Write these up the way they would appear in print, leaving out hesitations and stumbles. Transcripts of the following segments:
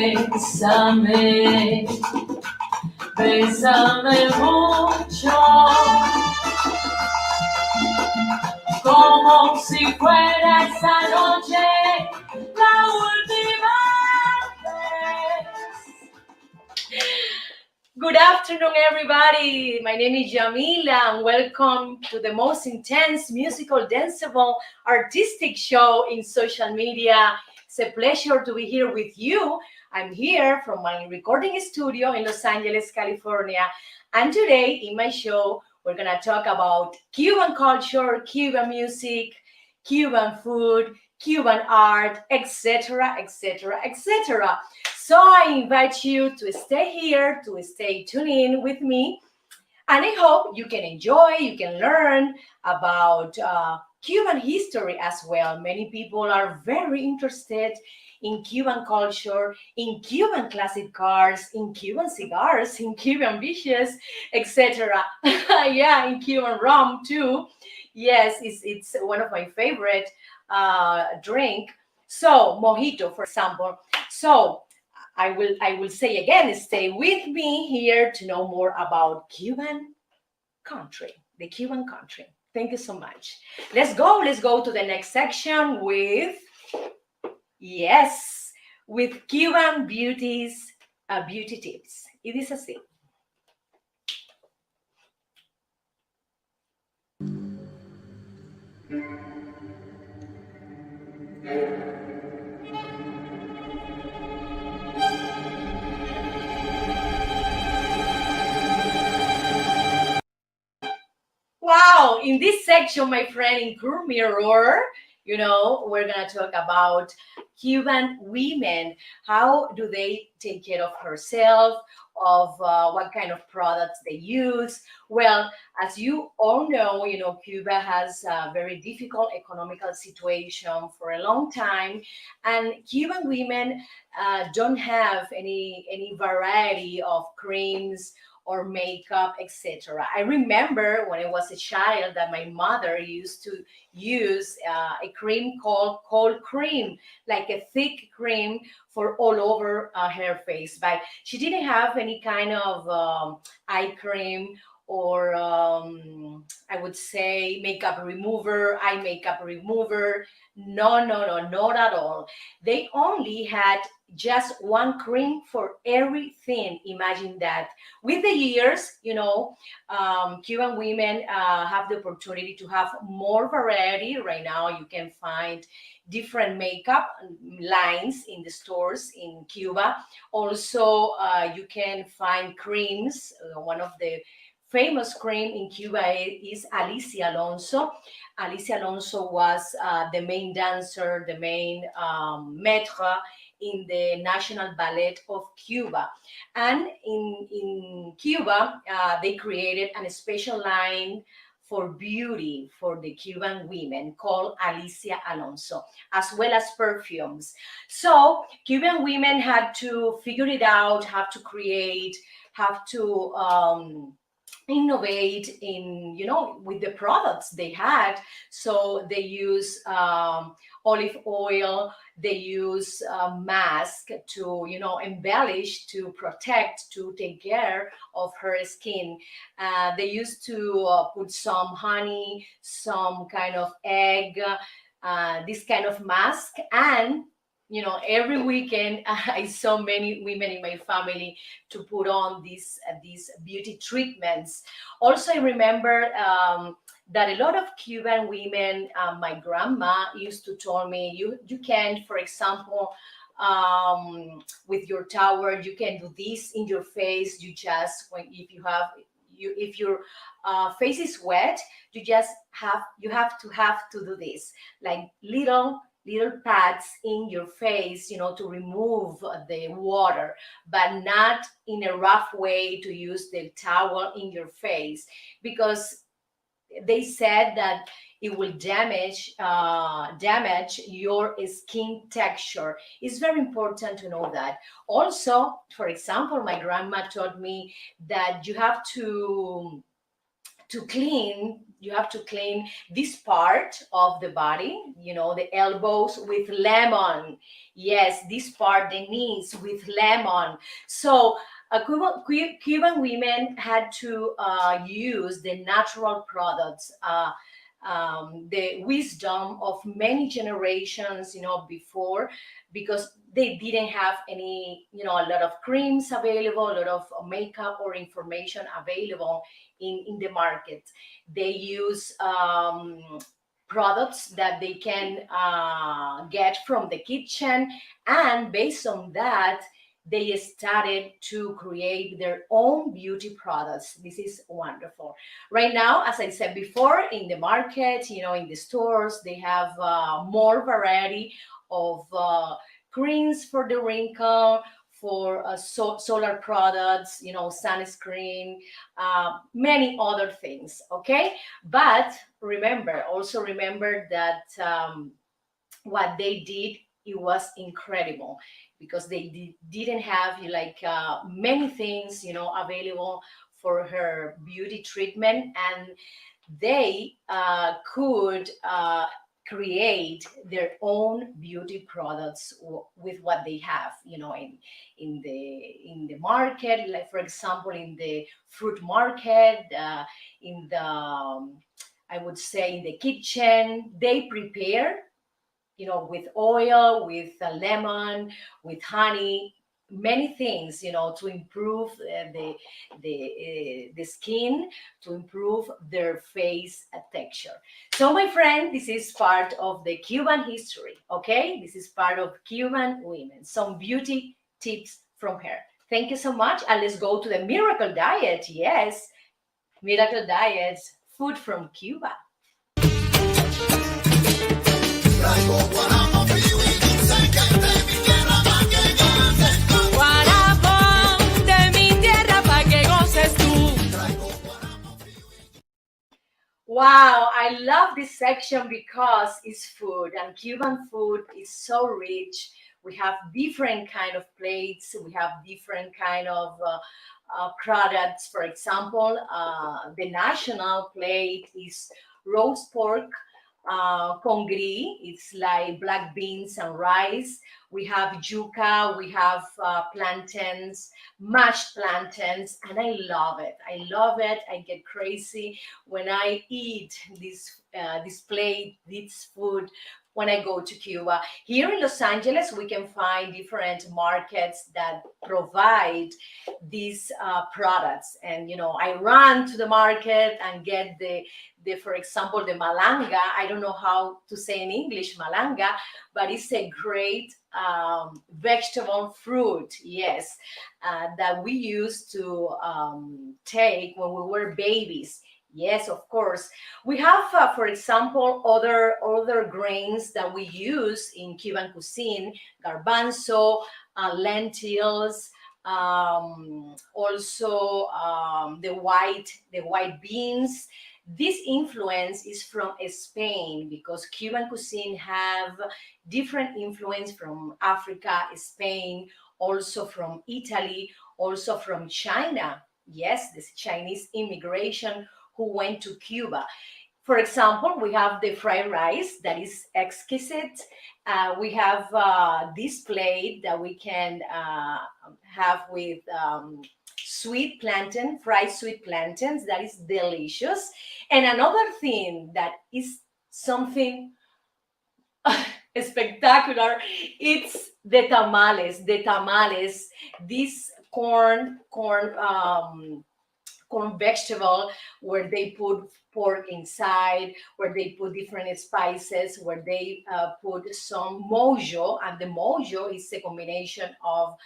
Bésame, bésame mucho, como si fuera esa noche la última vez. Good afternoon, everybody. My name is Yamila, and welcome to the most intense musical, danceable, artistic show in social media. It's a pleasure to be here with you. I'm here from my recording studio in Los Angeles, California. And today in my show, we're going to talk about Cuban culture, Cuban music, Cuban food, Cuban art, etc., etc., etc. So I invite you to stay here, to stay tuned in with me. And I hope you can enjoy, you can learn about Cuban history as well. Many people are very interested in Cuban culture, in Cuban classic cars, in Cuban cigars, in Cuban beaches, etc. Yeah, in Cuban rum too. Yes, it's one of my favorite drink. So mojito, for example. So I will say again, stay with me here to know more about Cuban country, the Cuban country. Thank you so much. Let's go to the next section with, yes, with Cuban beauties, beauty tips. It is así. Wow, in this section, my friend, in Curve Mirror, we're gonna talk about Cuban women. How do they take care of herself, of what kind of products they use? Well, as you all know, Cuba has a very difficult economical situation for a long time, and Cuban women don't have any variety of creams or makeup, etc. I remember when I was a child that my mother used to use a cream called cold cream, like a thick cream for all over her face. But she didn't have any kind of eye cream or I would say makeup remover, eye makeup remover. No, no, no, not at all. They only had just one cream for everything. Imagine that. With the years, Cuban women have the opportunity to have more variety. Right now, you can find different makeup lines in the stores in Cuba. Also, you can find creams. One of the famous cream in Cuba is Alicia Alonso. Alicia Alonso was the main dancer, the main maître in the National Ballet of Cuba. And in Cuba, they created a special line for beauty for the Cuban women called Alicia Alonso, as well as perfumes. So Cuban women had to figure it out, have to create, have to innovate in with the products they had. So they use olive oil, they use mask to embellish, to protect, to take care of her skin. They used to put some honey, some kind of egg, this kind of mask. And every weekend I saw many women in my family to put on these beauty treatments. Also, I remember that a lot of Cuban women, my grandma used to tell me, you can, for example, with your towel, you can do this in your face. You just if your face is wet, you have to do this, like little pads in your face, to remove the water, but not in a rough way to use the towel in your face, because they said that it will damage your skin texture. It's very important to know that. Also, for example, my grandma taught me that you have to to clean, you have to clean this part of the body, the elbows with lemon. Yes, this part, the knees with lemon. So Cuban women had to use the natural products, the wisdom of many generations, before, because they didn't have any, a lot of creams available, a lot of makeup or information available in the market. They use products that they can get from the kitchen, and based on that, they started to create their own beauty products. This is wonderful. Right now, as I said before, in the market, in the stores, they have more variety of creams for the wrinkle, for solar products, sunscreen, many other things. Okay, but also remember that what they did, it was incredible, because they didn't have like many things available for her beauty treatment, and they could create their own beauty products with what they have, in the market, like for example in the fruit market, in the I would say in the kitchen. They prepare, with oil, with lemon, with honey, many things, to improve the skin, to improve their face texture. So, my friend, this is part of the Cuban history. Okay, this is part of Cuban women. Some beauty tips from her. Thank you so much, and let's go to the miracle diet. Yes, miracle diets, food from Cuba. Traigo guaramo frío y dulce que de mi tierra pa' que goces tú. Guarapón de mi tierra pa' que goces tú. Traigo guaramo frío y Wow, I love this section because it's food, and Cuban food is so rich. We have different kind of plates. We have different kind of products. For example, the national plate is roast pork con gris. It's like black beans and rice. We have yuca. We have plantains, mashed plantains, and I love it. I love it. I get crazy when I eat this plate, this food. When I go to Cuba. Here in Los Angeles, we can find different markets that provide these products. And, I run to the market and get for example, the malanga. I don't know how to say in English malanga, but it's a great vegetable fruit, yes, that we used to take when we were babies. Yes, of course. We have, for example, other grains that we use in Cuban cuisine: garbanzo, lentils, also the white beans. This influence is from Spain, because Cuban cuisine have different influence from Africa, Spain, also from Italy, also from China. Yes, this Chinese immigration who went to Cuba. For example, we have the fried rice that is exquisite. We have this plate that we can have with fried sweet plantains. That is delicious. And another thing that is something spectacular, it's the tamales. The tamales, this corn vegetable, where they put pork inside, where they put different spices, where they put some mojo, and the mojo is a combination of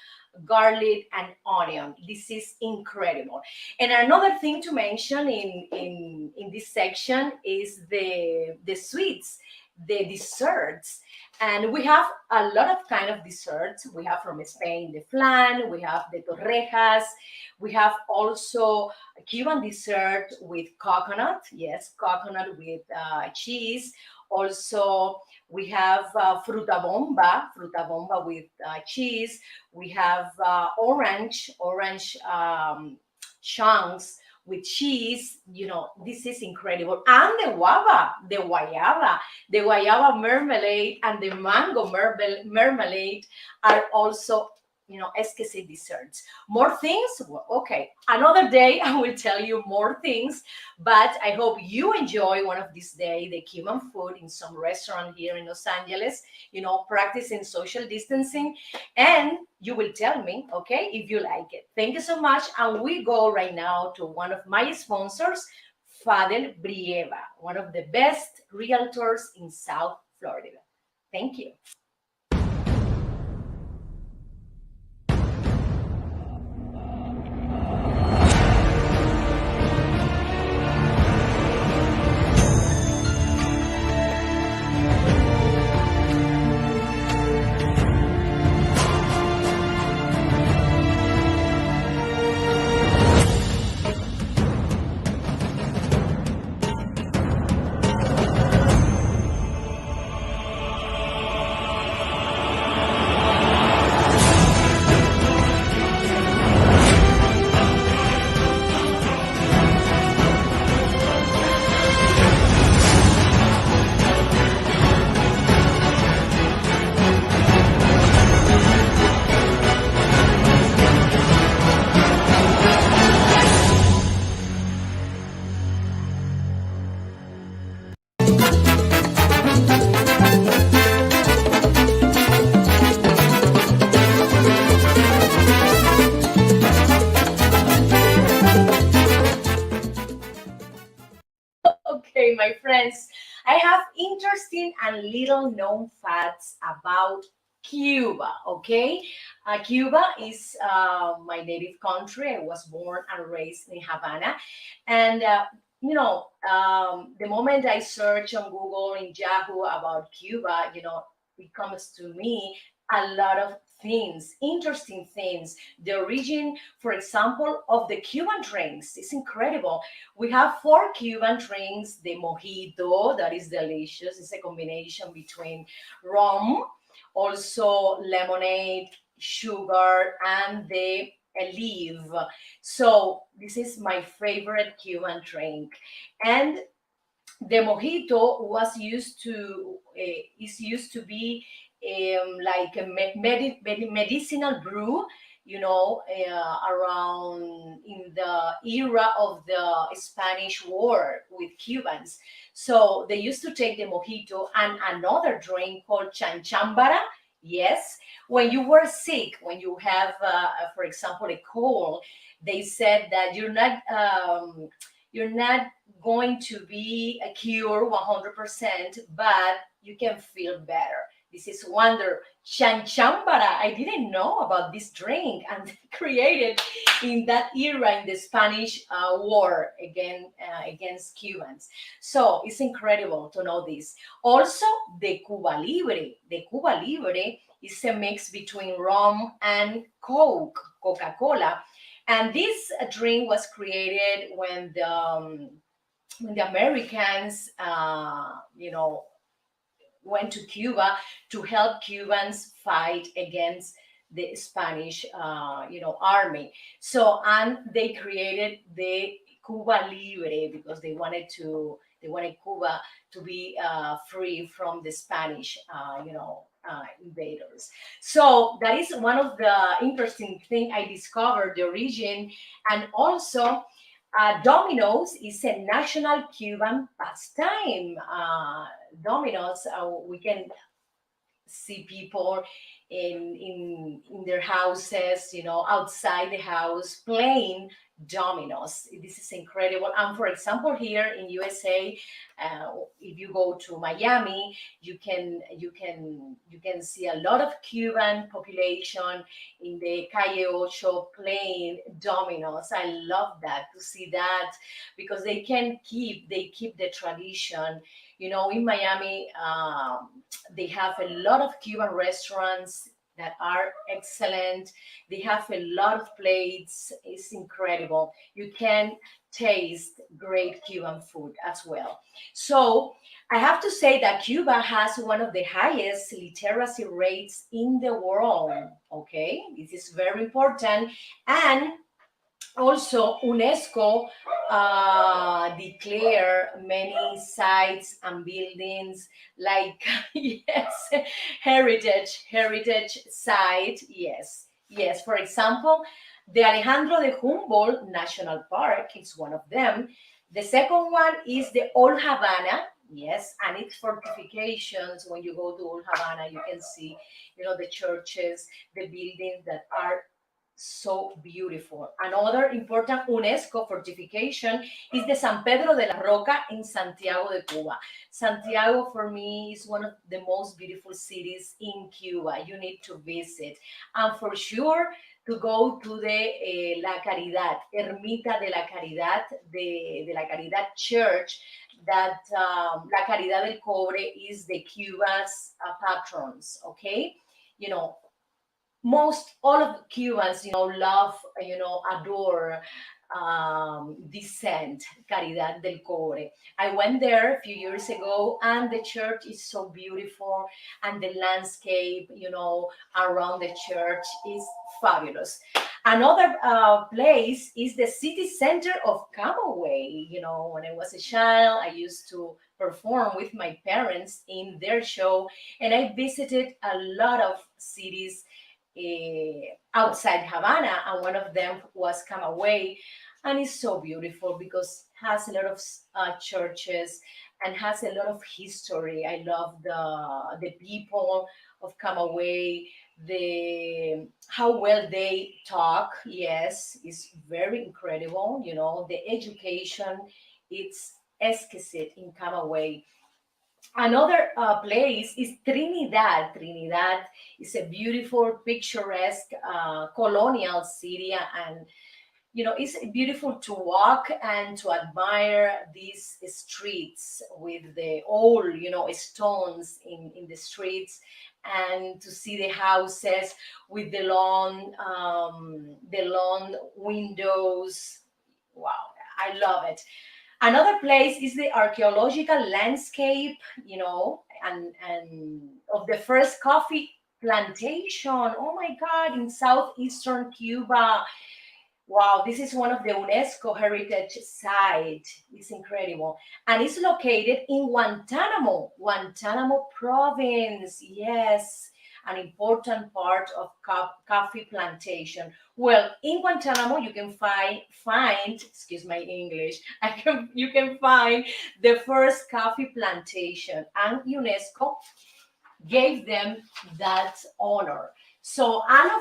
garlic and onion. This is incredible. And another thing to mention in this section is the sweets, the desserts. And we have a lot of kind of desserts. We have from Spain the flan, we have the torrejas, we have also Cuban dessert with coconut, yes, coconut with cheese. Also, we have fruta bomba with cheese. We have orange chunks with cheese. This is incredible. And the guayaba marmalade, and the mango marmalade are also, esquisse desserts. More things? Well, okay. Another day I will tell you more things, but I hope you enjoy one of these days the Cuban food in some restaurant here in Los Angeles, practicing social distancing, and you will tell me, okay, if you like it. Thank you so much. And we go right now to one of my sponsors, Fadel Brieva, one of the best realtors in South Florida. Thank you. Okay, my friends, I have interesting and little known facts about Cuba. Okay, Cuba is my native country. I was born and raised in Havana, and the moment I search on Google in Yahoo about Cuba, it comes to me a lot of things, interesting things. The origin, for example, of the Cuban drinks is incredible. We have four Cuban drinks. The mojito, that is delicious. It's a combination between rum, also lemonade, sugar, and the olive. So this is my favorite Cuban drink. And the mojito is used to be like a medicinal brew, around in the era of the Spanish War with Cubans. So they used to take the mojito and another drink called chanchambara. Yes, when you were sick, when you have, for example, a cold, they said that you're not going to be a cure 100%, but you can feel better. This is wonder chanchambara. I didn't know about this drink, and created in that era in the Spanish war against Cubans. So it's incredible to know this. Also, the Cuba Libre. The Cuba Libre is a mix between rum and Coca-Cola, and this drink was created when the Americans, went to Cuba to help Cubans fight against the Spanish, army. So, and they created the Cuba Libre because they wanted Cuba to be free from the Spanish, invaders. So that is one of the interesting thing I discovered the origin, and also Domino's is a national Cuban pastime. Domino's, we can see people in their houses, outside the house playing dominoes. This is incredible. And for example, here in USA, if you go to Miami, you can see a lot of Cuban population in the Calle Ocho playing dominoes. I love that, to see that, because they keep the tradition. In Miami, they have a lot of Cuban restaurants that are excellent. They have a lot of plates. It's incredible. You can taste great Cuban food as well. So I have to say that Cuba has one of the highest literacy rates in the world. Okay, this is very important. And also UNESCO declare many sites and buildings like yes, heritage site. Yes, yes. For example, the Alejandro de Humboldt National Park is one of them. The second one is the Old Havana. Yes, and its fortifications. When you go to Old Havana, you can see, the churches, the buildings that are so beautiful. Another important UNESCO fortification is the San Pedro de la Roca in Santiago de Cuba. Santiago, for me, is one of the most beautiful cities in Cuba. You need to visit. And for sure, to go to the La Caridad, Ermita de la Caridad, de la Caridad Church, that La Caridad del Cobre is the Cuba's patrons, okay? You know, most all of Cubans, love, adore this saint, Caridad del Cobre. I went there a few years ago, and the church is so beautiful, and the landscape, around the church is fabulous. Another place is the city center of Camagüey. When I was a child, I used to perform with my parents in their show, and I visited a lot of cities outside Havana, and one of them was Camagüey, and it's so beautiful because it has a lot of churches and has a lot of history. I love the people of Camagüey, the how well they talk. Yes, it's very incredible. The education, it's exquisite in Camagüey. Another place is Trinidad. Trinidad is a beautiful, picturesque colonial city, and it's beautiful to walk and to admire these streets with the old, stones in the streets, and to see the houses with the long windows. Wow, I love it. Another place is the archaeological landscape, and of the first coffee plantation. Oh my God, in southeastern Cuba. Wow, this is one of the UNESCO heritage site. It's incredible. And it's located in Guantanamo province. Yes, an important part of coffee plantation. Well, in Guantanamo, you can find, excuse my English, you can find the first coffee plantation, and UNESCO gave them that honor. So, and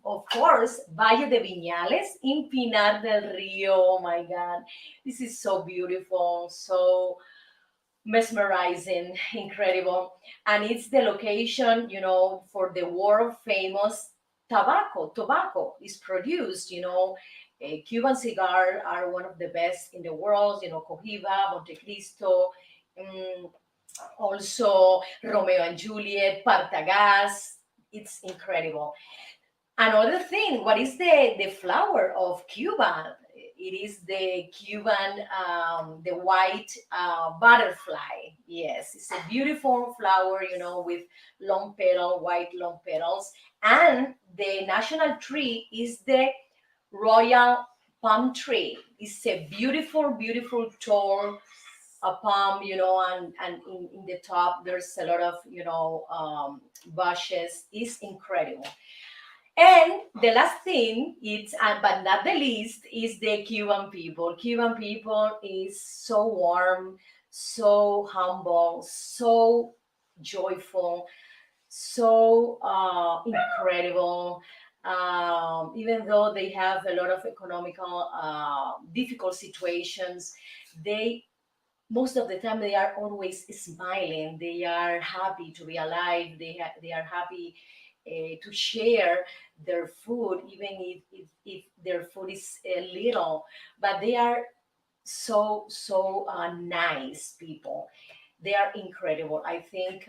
of course, Valle de Viñales in Pinar del Rio. Oh my God, this is so beautiful, so mesmerizing, incredible. And it's the location, for the world famous tobacco. Tobacco is produced, Cuban cigars are one of the best in the world, Cohiba, Montecristo, um, also Romeo and Juliet, Partagas. It's incredible. Another thing, what is the flower of Cuba? It is the Cuban, the white butterfly. Yes, it's a beautiful flower, with white long petals. And the national tree is the royal palm tree. It's a beautiful, beautiful tall palm, and in the top there's a lot of, bushes. It's incredible. And the last thing, it's but not the least, is the Cuban people. Cuban people is so warm, so humble, so joyful, so incredible. Even though they have a lot of economical difficult situations, they most of the time they are always smiling. They are happy to be alive. They are happy to share their food, even if their food is little. But they are so nice people. They are incredible. I think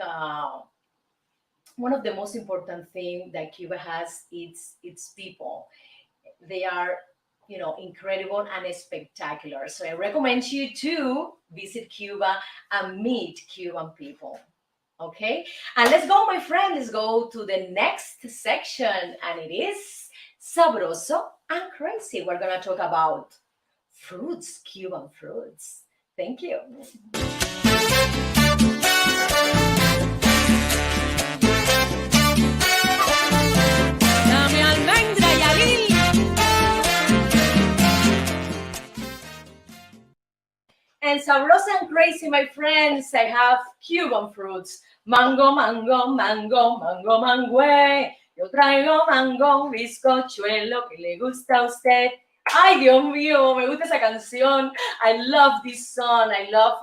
one of the most important thing that Cuba has is its people. They are, incredible and spectacular. So I recommend you to visit Cuba and meet Cuban people. Okay, and let's go, my friend. Let's go to the next section, and it is sabroso and crazy. We're gonna talk about fruits, Cuban fruits. Thank you. Dame almendra y aguil. And sabrosa and crazy, my friends, I have Cuban fruits. Mango, mango, mango, mango, mangue. Yo traigo mango, bizcochuelo, que le gusta a usted. Ay, Dios mío, me gusta esa canción. I love this song. I love,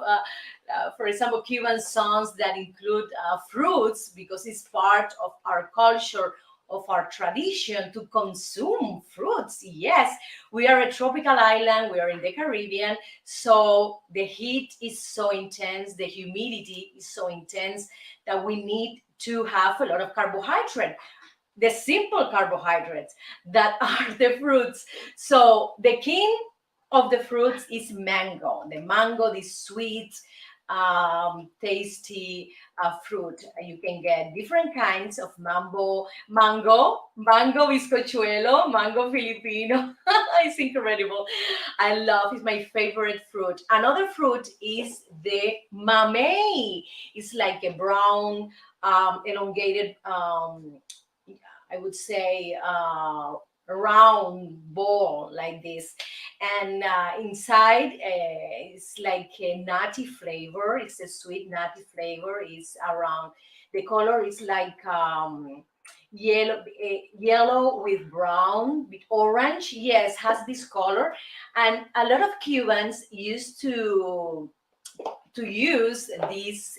for example, Cuban songs that include fruits because it's part of our culture, of our tradition to consume fruits. Yes, we are a tropical island. We are in the Caribbean. So the heat is so intense, the humidity is so intense that we need to have a lot of carbohydrate, the simple carbohydrates that are the fruits. So the king of the fruits is mango. The mango, this sweet, tasty fruit. You can get different kinds of mango bizcochuelo, mango filipino. It's incredible. I love. It's my favorite fruit. Another fruit is the mamey. It's like a brown, elongated, I would say, round ball like this, and inside it's like a nutty flavor. It's a sweet nutty flavor. It's around, the color is like yellow with brown with orange. Yes, has this color, and a lot of Cubans used to use this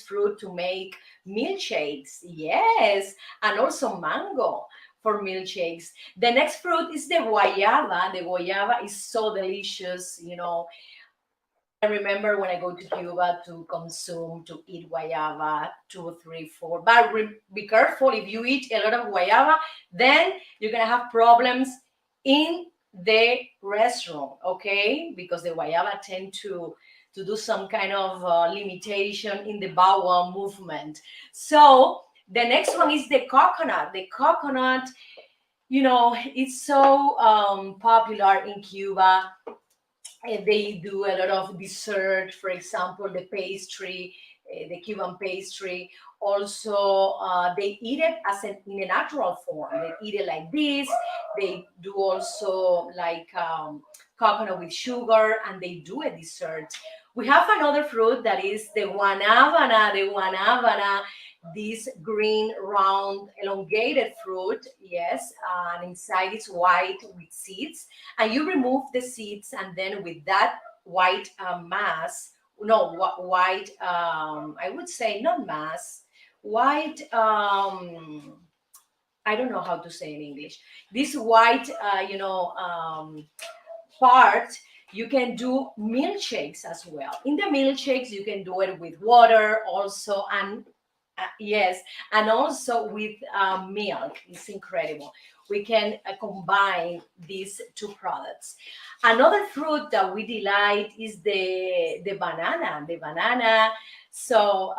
fruit to make milkshakes. Yes, and also mango for milkshakes. The next fruit is the guayaba. The guayaba is so delicious. I remember when I go to Cuba to eat guayaba, 2, 3, 4. But be careful, if you eat a lot of guayaba, then you're gonna have problems in the restroom, okay? Because the guayaba tend to do some kind of limitation in the bowel movement. So the next one is the coconut. The coconut, it's so popular in Cuba. They do a lot of dessert, for example, the pastry, the Cuban pastry. Also, they eat it in a natural form. They eat it like this. They do also like coconut with sugar, and they do a dessert. We have another fruit that is the guanabana. The guanabana, this green, round, elongated fruit. Yes, and inside it's white with seeds, and you remove the seeds, and then with that white mass, no, white, I would say not mass, white, I don't know how to say in English, this white, part, you can do milkshakes as well. In the milkshakes, you can do it with water also, and yes, and also with milk. It's incredible. We can combine these two products. Another fruit that we delight is the banana. The banana. So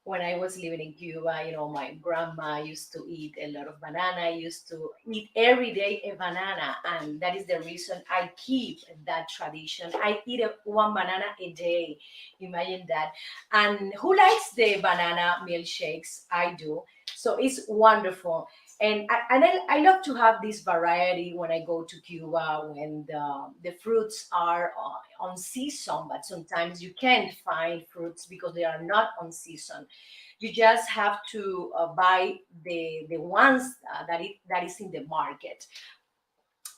when I was living in Cuba, my grandma used to eat a lot of banana. I used to eat every day a banana, and that is the reason I keep that tradition. I eat one banana a day. Imagine that. And who likes the banana milkshakes? I do. So it's wonderful. And I love to have this variety when I go to Cuba, when the fruits are on season, but sometimes you can't find fruits because they are not on season. You just have to buy the ones that is in the market.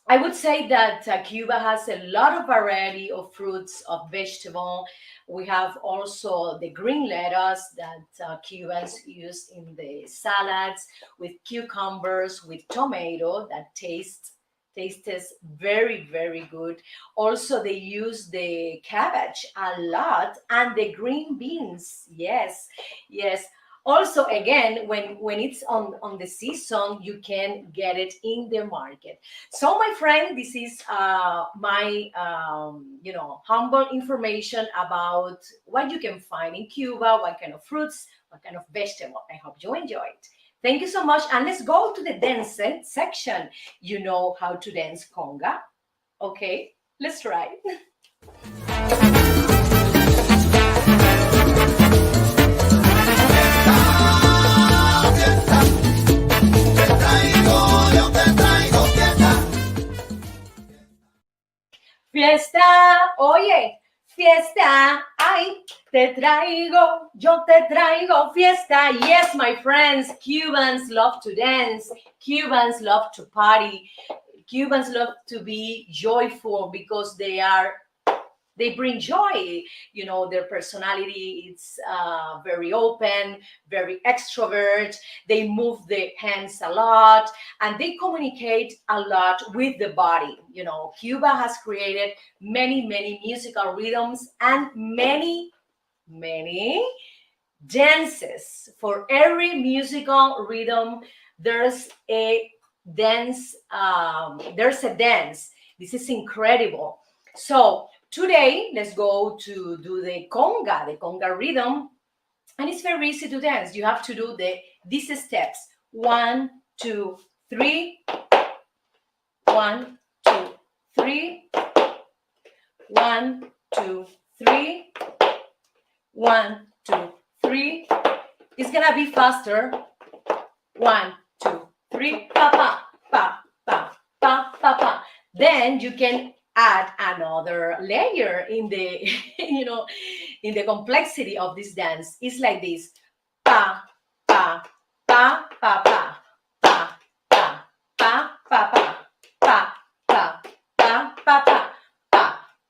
I would say that Cuba has a lot of variety of fruits, of vegetable. We have also the green lettuce that Cubans use in the salads, with cucumbers, with tomato that tastes very, very good. Also, they use the cabbage a lot, and the green beans. Yes, yes. Also, again, when it's on the season, you can get it in the market. So, my friend, this is my humble information about what you can find in Cuba, what kind of fruits, what kind of vegetable. I hope you enjoyed. Thank you so much, and let's go to the dance section. You know how to dance conga? Okay, let's try. Fiesta, oye, fiesta, ay, te traigo, yo te traigo fiesta. Yes, my friends, Cubans love to dance, Cubans love to party, Cubans love to be joyful because they bring joy. You know, their personality is very open, very extrovert. They move their hands a lot and they communicate a lot with the body. You know, Cuba has created many musical rhythms and many dances. For every musical rhythm there's a dance. This is incredible. So today let's go to do the conga rhythm, and it's very easy to dance. You have to do these steps: 1 2 3, 1 2 3, 1 2 3, 1 2 3. It's gonna be faster. 1 2 3, pa pa pa pa pa pa pa. Then you can add another layer in the in the complexity of this dance. It's like this: pa pa pa pa pa pa pa pa pa pa pa pa pa pa pa pa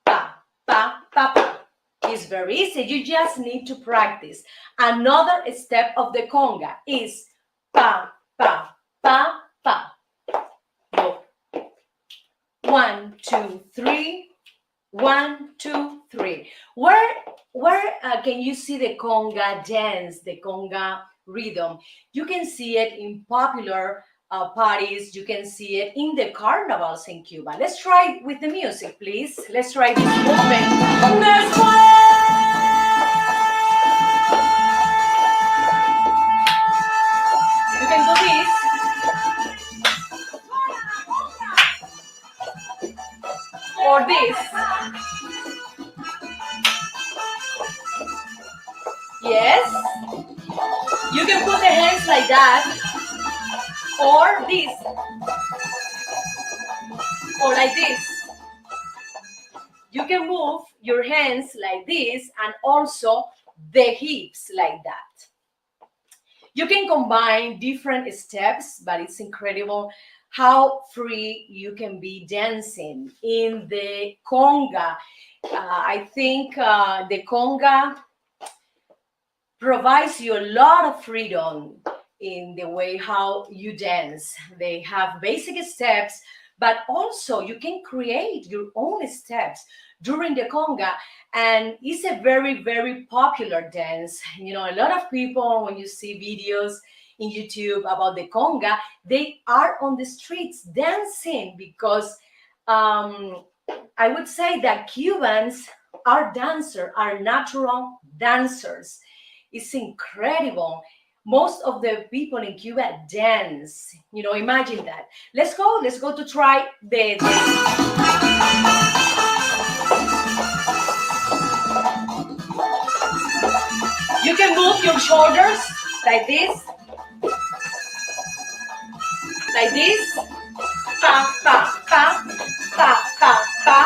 pa pa pa. It's very easy. You just need to practice. Another step of the conga is pa pa pa pa. Go. 1 2 3. 1 2 3. Where can you see the conga dance, the conga rhythm? You can see it in popular parties. You can see it in the carnivals in Cuba. Let's try it with the music, please. Let's try this movement. You can do this. Or this. Yes. You can put the hands like that. Or this. Or like this. You can move your hands like this and also the hips like that. You can combine different steps, but it's incredible how free you can be dancing in the conga. I think the conga provides you a lot of freedom in the way how you dance. They have basic steps, but also you can create your own steps during the conga, and it's a very popular dance. You know, a lot of people, when you see videos in YouTube about the conga, they are on the streets dancing because I would say that Cubans are dancers, are natural dancers. It's incredible. Most of the people in Cuba dance. You know, imagine that. Let's go to try the you can move your shoulders like this. Like this. Pa pa pa pa pa pa.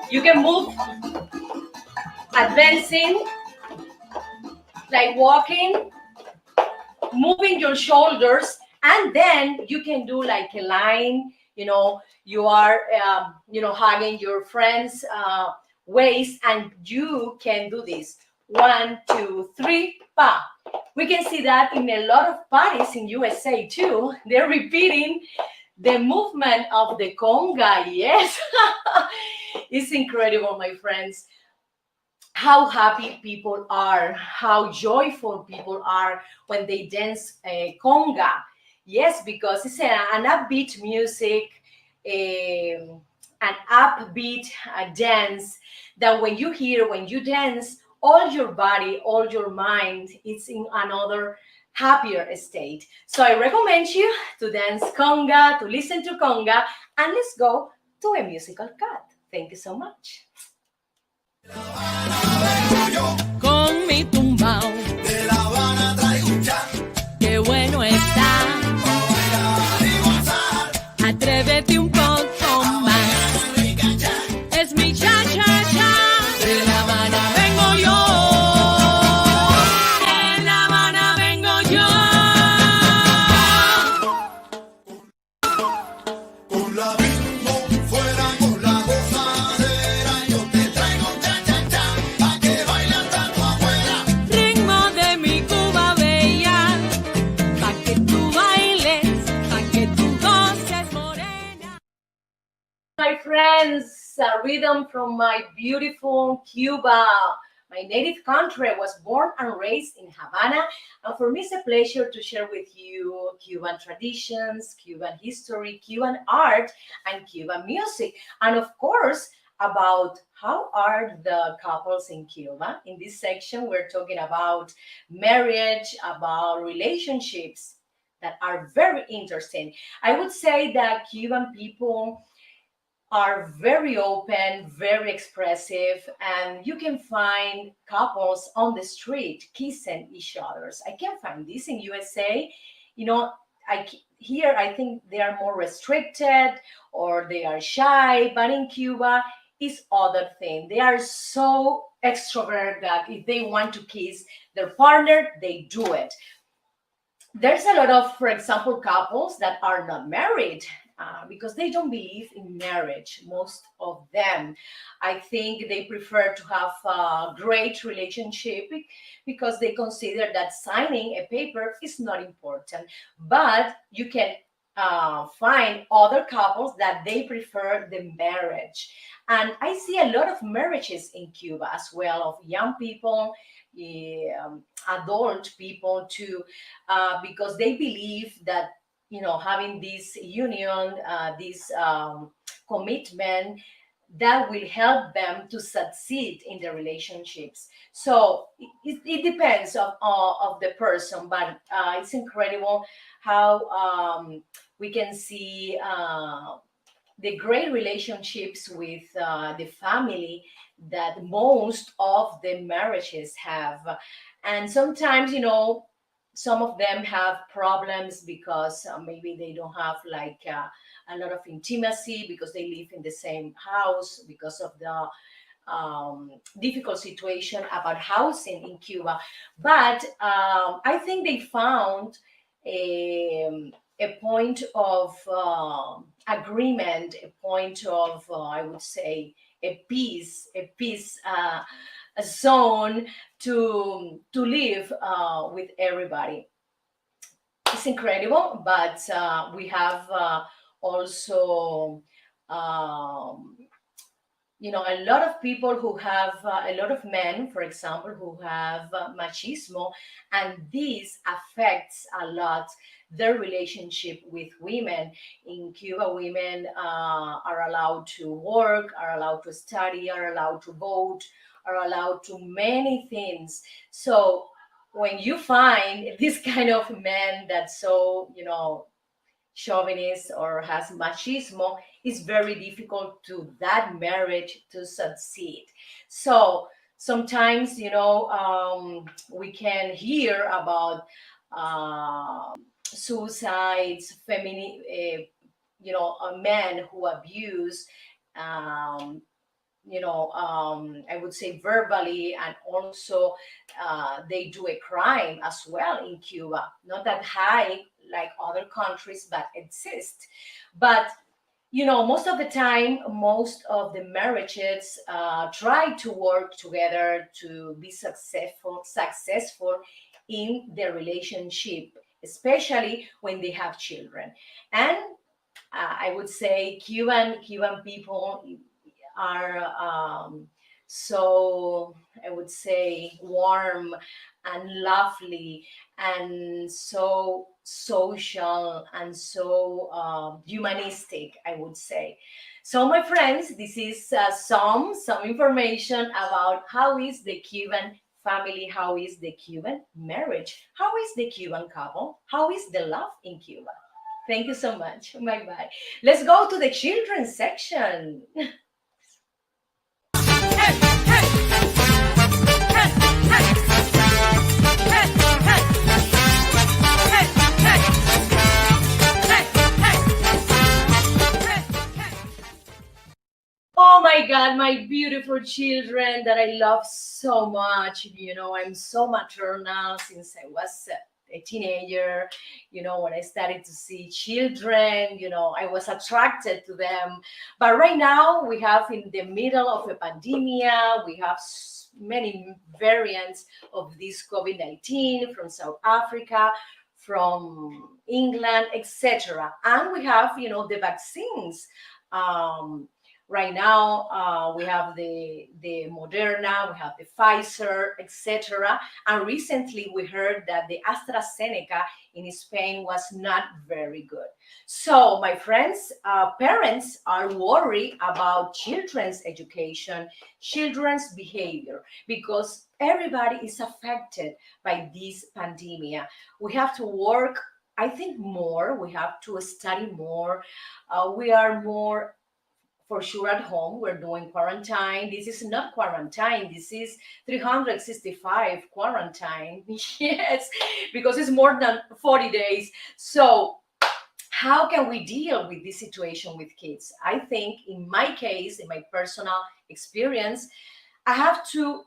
You can move, advancing, like walking, moving your shoulders, and then you can do like a line. You know, you are, hugging your friend's waist, and you can do this. 1 2 3, pa. We can see that in a lot of parties in USA too. They're repeating the movement of the conga. Yes. It's incredible, my friends, how happy people are, how joyful people are when they dance conga. Yes, because it's an upbeat music, an upbeat dance that when you dance, all your body, all your mind, it's in another happier state. So I recommend you to dance conga, to listen to conga, and let's go to a musical cut. Thank you so much. Con mi tumbao, De La Habana traigo un chan, qué bueno está. bailar y gozar. Atrévete un poco más. Es mi cha cha cha. De La Habana vengo yo. De La Habana vengo yo. Con la bimbo, fuera con la gozadera, yo te traigo un chan chan chan, pa' que bailan tanto afuera. Ritmo de mi Cuba bella. Pa' que tú bailes, pa' que tú goces, morena. My friends, a rhythm from my beautiful Cuba. My native country. I was born and raised in Havana, and for me it's a pleasure to share with you Cuban traditions, Cuban history, Cuban art, and Cuban music, and of course about how are the couples in Cuba. In this section, we're talking about marriage, about relationships that are very interesting. I would say that Cuban people are very open, very expressive, and you can find couples on the street kissing each others. I can find this in USA. You know, here I think they are more restricted or they are shy, but in Cuba is other thing. They are so extrovert that if they want to kiss their partner, they do it. There's a lot of, for example, couples that are not married because they don't believe in marriage, most of them. I think they prefer to have a great relationship because they consider that signing a paper is not important. But you can find other couples that they prefer the marriage. And I see a lot of marriages in Cuba as well, of young people, adult people too, because they believe that having this union, this commitment that will help them to succeed in the relationships. So it depends of the person, but it's incredible how we can see the great relationships with the family that most of the marriages have. And sometimes, some of them have problems because maybe they don't have like a lot of intimacy because they live in the same house because of the difficult situation about housing in Cuba. But I think they found a point of agreement, a point of, I would say, a peace a zone to live with everybody. It's incredible, but we have also um, a lot of people who have a lot of men, for example, who have machismo, and this affects a lot their relationship with women. In Cuba, women are allowed to work, are allowed to study, are allowed to vote, are allowed to many things. So when you find this kind of man that's so chauvinist or has machismo, it's very difficult to that marriage to succeed. So sometimes we can hear about suicides, men who abuse, um, I would say verbally, and also they do a crime as well in Cuba. Not that high like other countries, but exist. But most of the time, most of the marriages try to work together to be successful in their relationship, especially when they have children. And I would say Cuban people are so, I would say, warm and lovely and so social and so humanistic, I would say. So my friends, this is some information about how is the Cuban family? How is the Cuban marriage? How is the Cuban couple? How is the love in Cuba? Thank you so much. Bye bye. Let's go to the children's section. Oh my God, my beautiful children that I love so much. I'm so maternal since I was a teenager. When I started to see children, I was attracted to them. But right now, we have in the middle of a pandemic, we have many variants of this COVID-19 from South Africa, from England, etc. And we have, the vaccines. Right now, we have the Moderna, we have the Pfizer, etc. And recently, we heard that the AstraZeneca in Spain was not very good. So, my friends, parents are worried about children's education, children's behavior, because everybody is affected by this pandemic. We have to work, I think, more. We have to study more. We are more for sure at home. We're doing quarantine. This is not quarantine. This is 365 quarantine. Yes, because it's more than 40 days. So how can we deal with this situation with kids? I think in my case, in my personal experience, I have to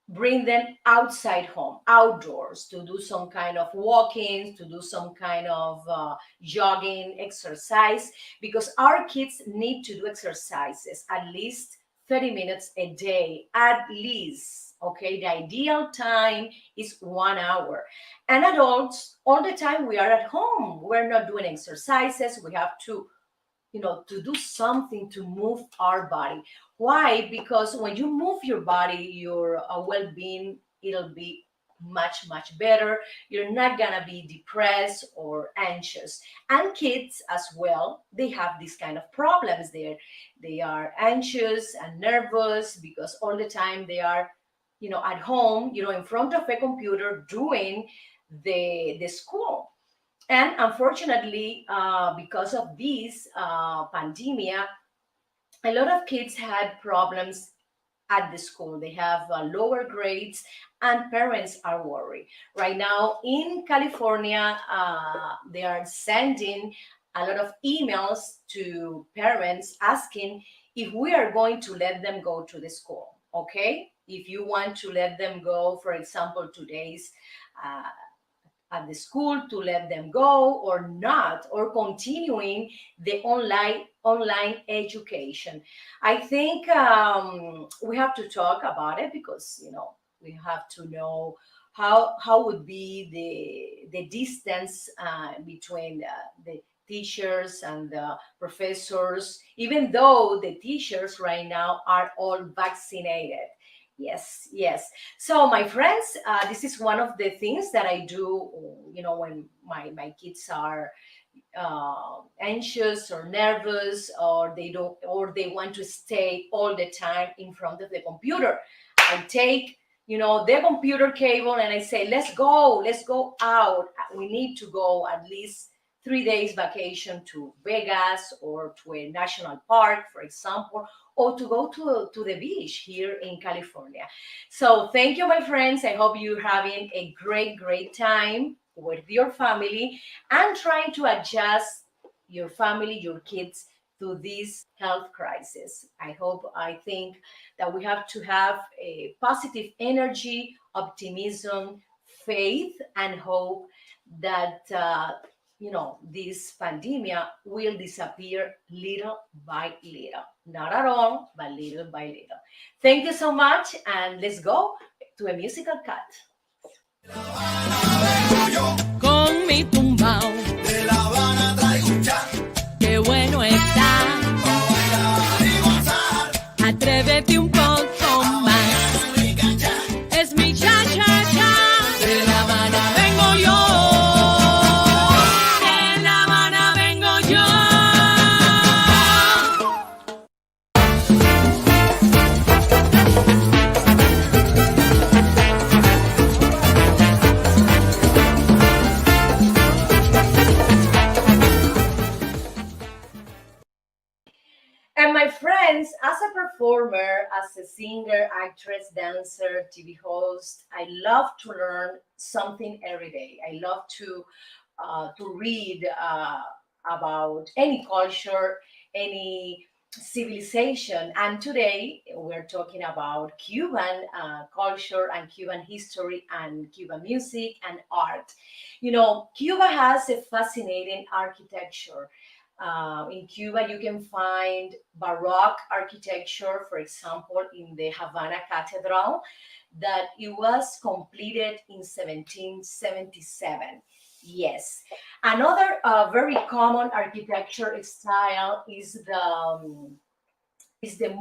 bring them outside home, outdoors, to do some kind of walking, to do some kind of jogging, exercise, because our kids need to do exercises at least 30 minutes a day, at least. Okay, the ideal time is 1 hour. And adults, all the time we are at home. We're not doing exercises. We have to to do something to move our body. Why? Because when you move your body, your well-being, it'll be much, much better. You're not gonna be depressed or anxious. And kids as well, they have these kind of problems there. They are anxious and nervous because all the time they are, at home, in front of a computer doing the school. And unfortunately, because of this pandemic, a lot of kids had problems at the school. They have lower grades, and parents are worried. Right now in California, they are sending a lot of emails to parents asking if we are going to let them go to the school. Okay? If you want to let them go, for example, today's at the school, to let them go or not, or continuing the online education. I think we have to talk about it because we have to know how would be the distance between the teachers and the professors, even though the teachers right now are all vaccinated. Yes, yes. So, my friends, this is one of the things that I do, when my kids are anxious or nervous, or they want to stay all the time in front of the computer. I take, their computer cable and I say, let's go out. We need to go at least 3 days vacation to Vegas or to a national park, for example, or to go to the beach here in California. So thank you, my friends. I hope you're having a great time with your family and trying to adjust your family, your kids to this health crisis. I think that we have to have a positive energy, optimism, faith, and hope that this pandemic will disappear little by little. Not at all, but little by little. Thank you so much, and let's go to a musical cut. Con mi tumbao, De La Habana traigo un chat, qué bueno está. pa' bailar y gozar. Atrévete un poco más. Rica chat, Es mi cha cha cha. De La Habana vengo yo. De La Habana vengo yo. my friends, as a performer, as a singer, actress, dancer, TV host, I love to learn something every day. I love to read about any culture, any civilization. And today we're talking about Cuban culture and Cuban history and Cuban music and art. Cuba has a fascinating architecture. In Cuba, you can find Baroque architecture, for example, in the Havana Cathedral, that it was completed in 1777. Yes. Another very common architecture style is the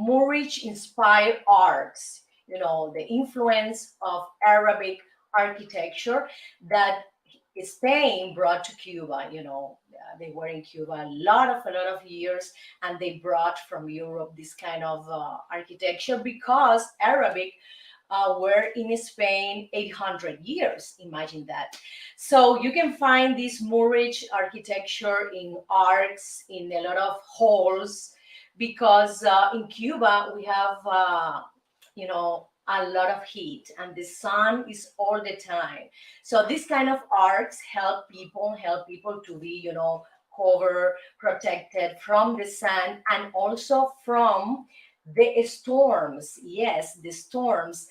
Moorish inspired arts, the influence of Arabic architecture that Spain brought to Cuba. They were in Cuba a lot of years, and they brought from Europe this kind of architecture because Arabic were in Spain 800 years. Imagine that. So you can find this Moorish architecture in arcs, in a lot of halls, because in Cuba we have, a lot of heat and the sun is all the time. So this kind of arcs help people to be, covered, protected from the sun and also from the storms. Yes, the storms.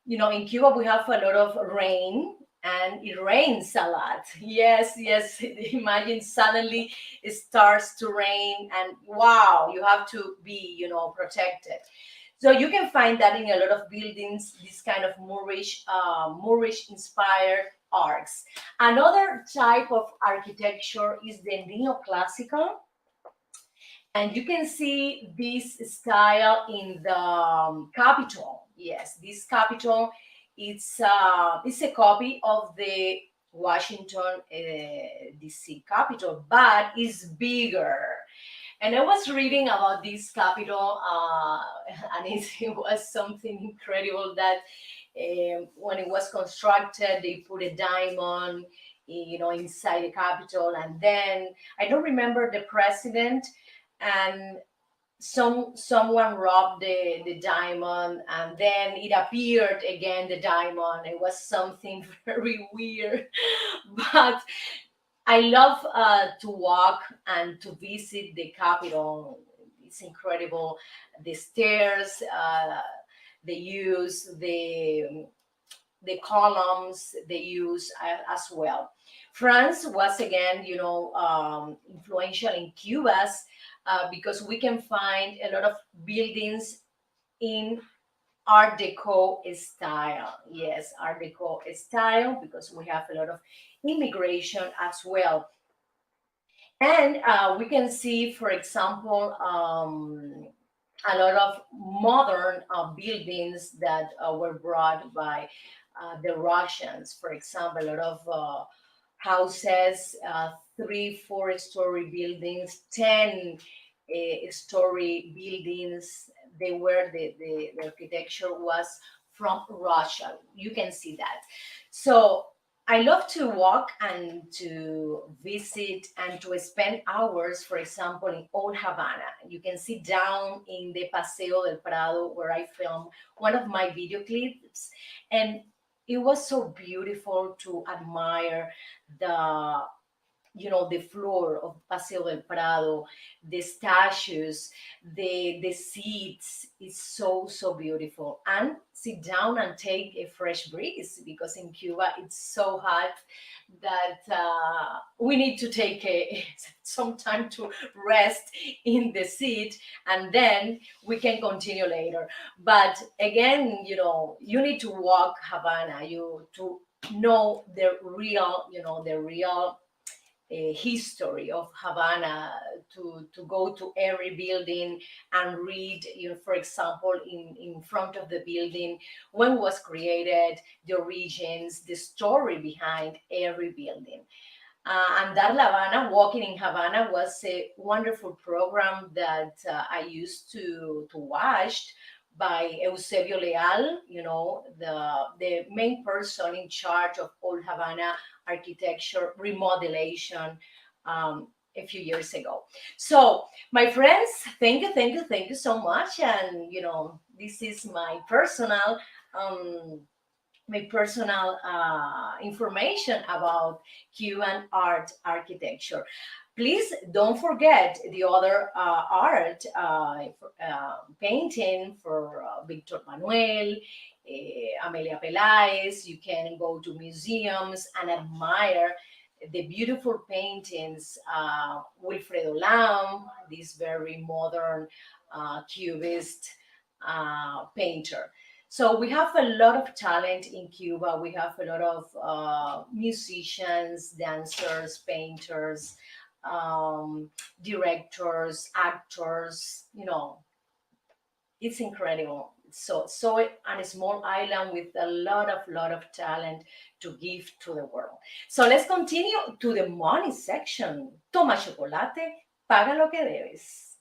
In Cuba, we have a lot of rain and it rains a lot. Yes, yes. Imagine suddenly it starts to rain and wow, you have to be, protected. So you can find that in a lot of buildings, this kind of Moorish inspired arcs. Another type of architecture is the neoclassical, and you can see this style in the Capitol. Yes, this Capitol, it's a copy of the Washington DC Capitol, but it's bigger. And I was reading about this Capitol, and it was something incredible that when it was constructed, they put a diamond, inside the Capitol, and then I don't remember the president, and someone robbed the diamond and then it appeared again, the diamond. It was something very weird. But I love to walk and to visit the Capitol. It's incredible. The stairs they use, the columns they use as well. France was again, influential in Cuba's because we can find a lot of buildings in Art Deco style. Yes, Art Deco style because we have a lot of immigration as well. And we can see, for example, a lot of modern buildings that were brought by the Russians. For example, a lot of houses, three, four-story buildings, 10 story buildings. The architecture was from Russia. You can see that. So I love to walk and to visit and to spend hours, for example, in Old Havana. You can sit down in the Paseo del Prado where I filmed one of my video clips. And it was so beautiful to admire the the floor of Paseo del Prado, the statues, the seats is so beautiful. And sit down and take a fresh breeze because in Cuba it's so hot that we need to take some time to rest in the seat and then we can continue later. But again, you need to walk Havana, you to know the real history of Havana, to go to every building and read, for example, in front of the building, when it was created, the origins, the story behind every building. And that La Habana, Walking in Havana, was a wonderful program that I used to watch by Eusebio Leal, the main person in charge of Old Havana architecture remodelation. Um, a few years ago. So, my friends, thank you so much. And this is um, my personal information about Cuban art architecture. Please don't forget the other art, painting for Victor Manuel, Amelia Pelaez. You can go to museums and admire the beautiful paintings, Wilfredo Lam, this very modern cubist painter. So we have a lot of talent in Cuba. We have a lot of musicians, dancers, painters, um, directors, actors. It's incredible. So on a small island with a lot of talent to give to the world. So let's continue to the money section. Toma chocolate, paga lo que debes.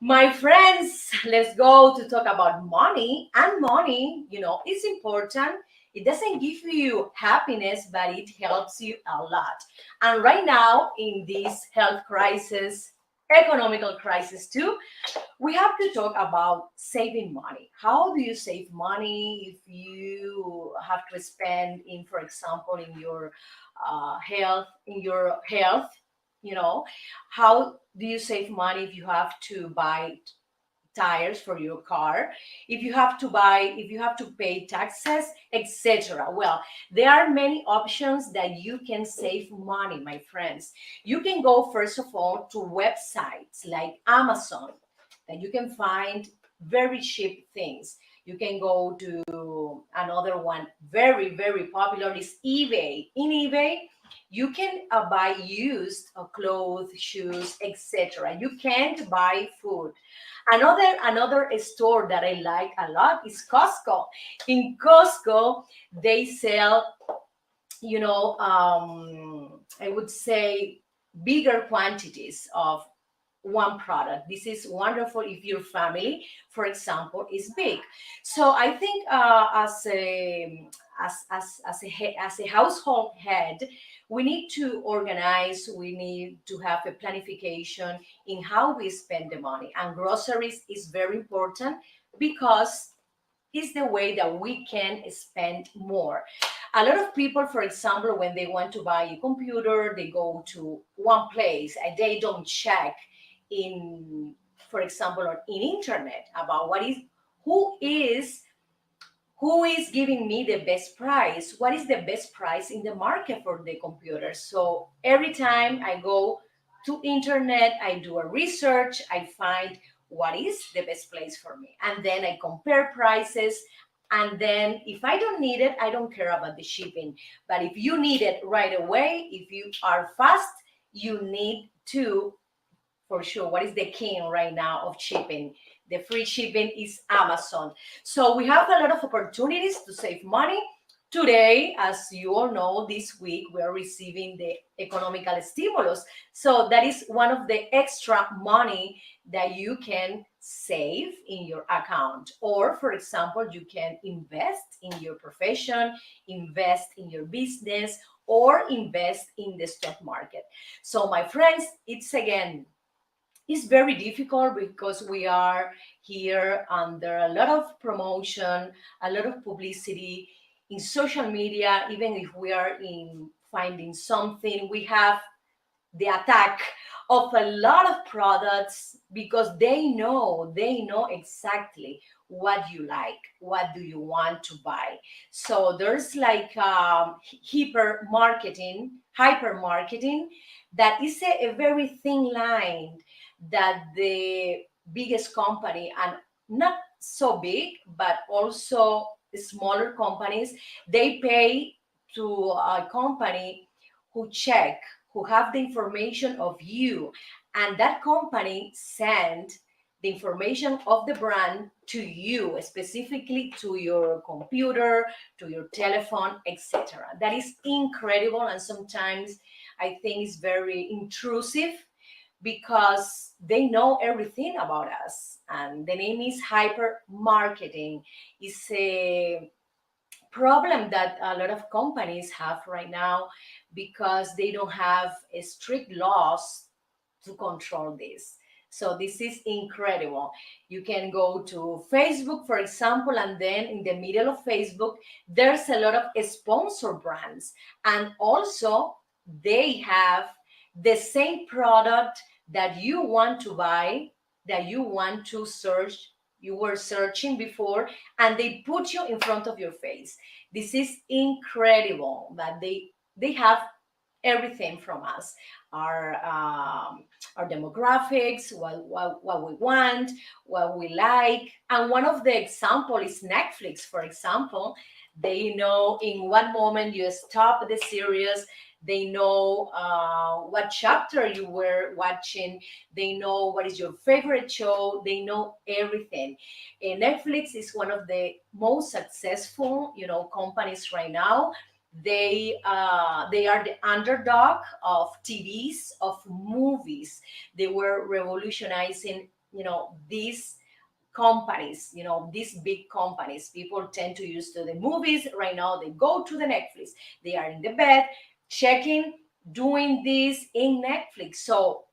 My friends, let's go to talk about money. And money, is important. It doesn't give you happiness, but it helps you a lot. And right now, in this health crisis, economical crisis too, we have to talk about saving money. How do you save money if you have to spend in, for example, in your health? You know, how do you save money if you have to buy tires for your car, if you have to pay taxes, etc. Well, there are many options that you can save money, my friends. You can go first of all to websites like Amazon, that you can find very cheap things. You can go to another one, very popular, is eBay. In eBay, you can buy used clothes, shoes, etc. You can't buy food. Another store that I like a lot is Costco. In Costco, they sell, I would say, bigger quantities of one product. This is wonderful if your family, for example, is big. So I think as a household head, we need to organize. We need to have a planification in how we spend the money. And groceries is very important because it's the way that we can spend more. A lot of people, for example, when they want to buy a computer, they go to one place and they don't check in, for example, on in internet about who is who is giving me the best price, what is the best price in the market for the computer. So every time I go to internet, I do a research, I find what is the best place for me, and then I compare prices. And then if I don't need it, I don't care about the shipping. But if you need it right away, if you are fast, you need to, for sure, what is the king right now of shipping? The free shipping is Amazon. So we have a lot of opportunities to save money. Today, as you all know, this week we are receiving the economical stimulus. So that is one of the extra money that you can save in your account. Or, for example, you can invest in your profession, invest in your business, or invest in the stock market. So, my friends, it's very difficult because we are here under a lot of promotion, a lot of publicity in social media. Even if we are in finding something, we have the attack of a lot of products because they know exactly what you like, what do you want to buy. So there's like hyper marketing, that is a very thin line that the biggest company, and not so big but also smaller companies, they pay to a company who have the information of you, and that company send the information of the brand to you, specifically to your computer, to your telephone, etc. That is incredible, and sometimes I think it's very intrusive because they know everything about us. And the name is hyper marketing. It's a problem that a lot of companies have right now because they don't have a strict laws to control this. So this is incredible. You can go to Facebook, for example, and then in the middle of Facebook, there's a lot of sponsor brands. And also they have the same product that you want to buy, that you want to search, you were searching before, and they put you in front of your face. This is incredible that they have everything from us, our our demographics, what we want, what we like. And one of the example is Netflix, for example. They know in what moment you stop the series. They know what chapter you were watching. They know what is your favorite show. They know everything. Netflix is one of the most successful, companies right now. They are the underdog of TVs, of movies. They were revolutionizing, these companies, these big companies. People tend to use to the movies right now. They go to the Netflix. They are in the bed checking, doing this in Netflix. So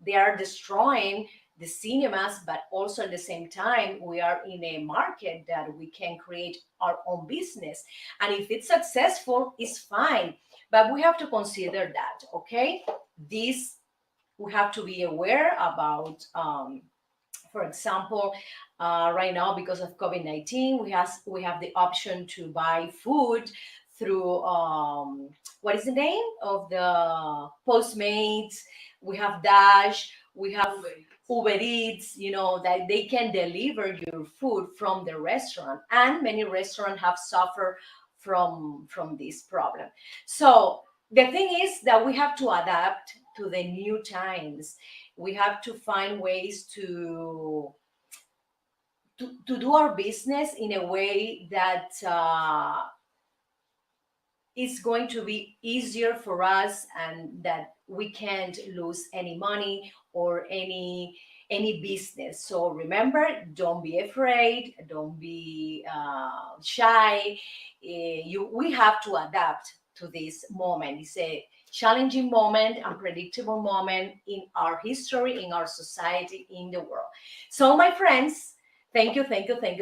they are destroying the cinemas, but also at the same time, we are in a market that we can create our own business. And if it's successful, it's fine. But we have to consider that, okay? This, we have to be aware about, for example, right now, because of COVID-19, we have the option to buy food through, what is the name of the Postmates? We have Dash, we have Uber Eats, that they can deliver your food from the restaurant. And many restaurants have suffered from this problem. So the thing is that we have to adapt to the new times. We have to find ways to do our business in a way that is going to be easier for us, and that we can't lose any money or any business. So remember, don't be afraid, don't be shy. We have to adapt to this moment. It's a challenging moment, unpredictable moment in our history, in our society, in the world. So my friends, thank you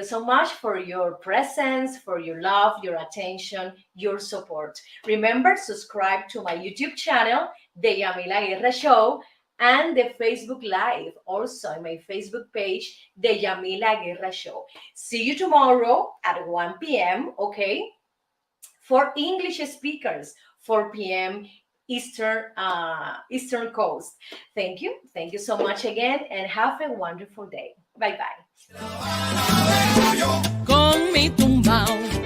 so much for your presence, for your love, your attention, your support. Remember, subscribe to my YouTube channel, The Yamila Guerra Show, and the Facebook Live, also my Facebook page, The Yamila Guerra Show. See you tomorrow at 1 p.m., okay? For English speakers, 4 p.m. Eastern Coast. Thank you so much again, and have a wonderful day. Bye-bye. Con mi tumbao